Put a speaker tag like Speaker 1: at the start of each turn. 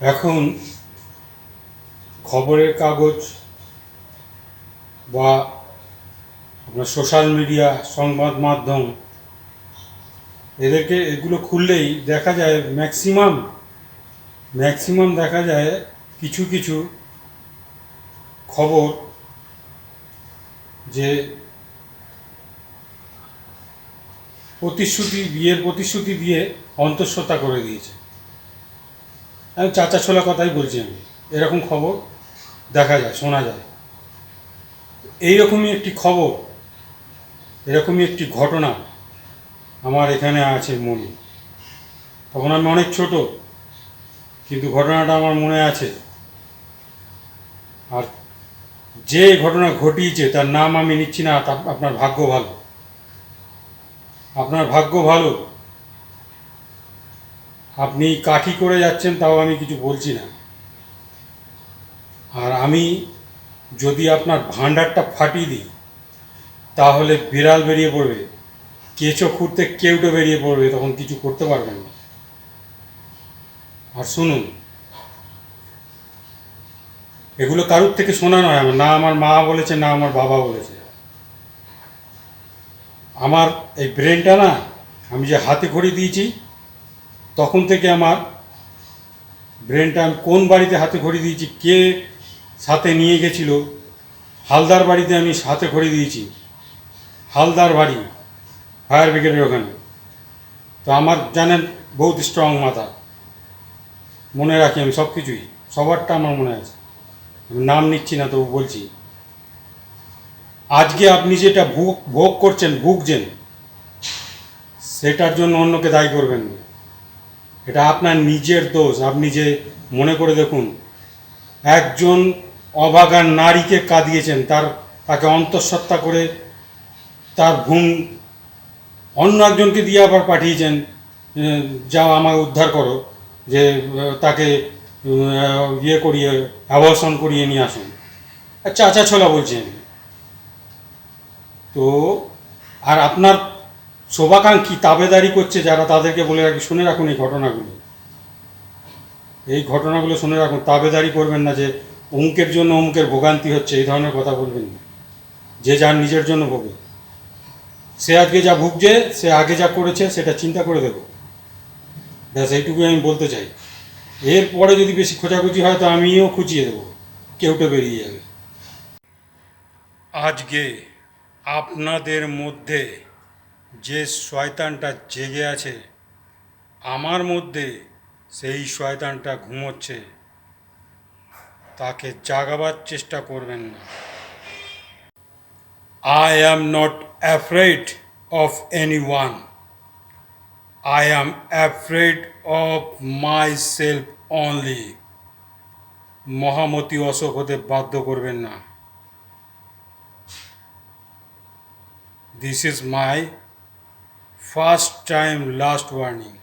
Speaker 1: এখন খবরের কাগজ বা আপনার সোশ্যাল মিডিয়া সংবাদ মাধ্যম এগুলো খুললেই দেখা যায় ম্যাক্সিমাম দেখা যায় কিছু কিছু খবর যে বিয়ের প্রতিশ্রুতি দিয়ে অন্তঃসত্ত্বা করে দিয়েছে। আমি চাচা ছোলা কথাই বলছি, আমি এরকম খবর দেখা যায়, শোনা যায়। এইরকমই একটি খবর, এরকমই একটি ঘটনা আমার এখানে আছে মনে। তখন আমি অনেক ছোট, কিন্তু ঘটনাটা আমার মনে আছে। আর যে ঘটনা ঘটিয়েছে তার নাম আমি নিচ্ছি না, আপনার ভাগ্য ভালো, আপনার ভাগ্য ভালো। আপনি কাঠি করে যাচ্ছেন, তাও আমি কিছু বলছি না। আর আমি যদি আপনার ভাণ্ডারটা ফাটিয়ে দিই, তাহলে বিড়াল বেরিয়ে পড়বে, কেঁচো খুঁড়তে কেউটে বেরিয়ে পড়বে, তখন কিছু করতে পারবেন না। আর শুনুন, এগুলো কারুর থেকে শোনা নয়, না আমার মা বলেছে, না আমার বাবা বলেছে। আমার এই ব্রেনটা না, আমি যে হাতে খড়ি দিয়েছি, তখন থেকে আমার ব্রেনটা, আমি কোন বাড়িতে হাতে খড়ি দিয়েছি, কে সাথে নিয়ে গেছিল, হালদার বাড়িতে আমি হাতে খড়ি দিয়েছি, হালদার বাড়ি, ফায়ার ব্রিগেডের ওখানে। তো আমার জানেন বহুত স্ট্রং মাথা, মনে রাখি আমি সব কিছুই, সবারটা আমার মনে আছে। আমি নাম নিচ্ছি না, তবু বলছি। আজকে আপনি যেটা ভোগ করছেন, ভুগছেন, সেটার জন্য অন্যকে দায়ী করবেন না। এটা আপনার নিজের দোষ। আপনি যে মনে করে দেখুন, একজন অভাগা নারীকে কাঁদিয়েছেন, তাকে অন্তঃসত্ত্বা করে তার অন্য একজনকে দিয়ে আবার পাঠিয়েছেন, যাও আমাকে উদ্ধার করো, যে তাকে ইয়ে করিয়ে অ্যাবর্শন করিয়ে নিয়ে আসুন। চাচা ছোলা বলছেন তো। আর আপনার শোভাকাঙ্ক্ষী তাবেদারি করছে যারা, তাদেরকে বলে রাখি, শুনে রাখুন এই ঘটনাগুলো শুনে রাখুন। তাবেদারি করবেন না যে অমুকের জন্য অমুকের ভোগান্তি হচ্ছে, এই ধরনের কথা বলবেন না। যে যার নিজের জন্য ভোগে, সে আজকে যা ভুগছে, সে আগে যা করেছে সেটা চিন্তা করে দেবো। ব্যাস এইটুকুই আমি বলতে চাই। এরপরে যদি বেশি খোঁজাখুঁজি হয়, তো আমিও খুঁজিয়ে দেবো, কেউটা বেরিয়ে যাবে। আজকে আপনাদের মধ্যে যে শয়তানটা জেগে আছে, আমার মধ্যে সেই শয়তানটা ঘুমোচ্ছে, তাকে জাগাবার চেষ্টা করবেন না। I am not afraid of anyone. I am afraid of myself only. মহামতি অশোক হতে বাধ্য করবেন না। This is my first time last warning.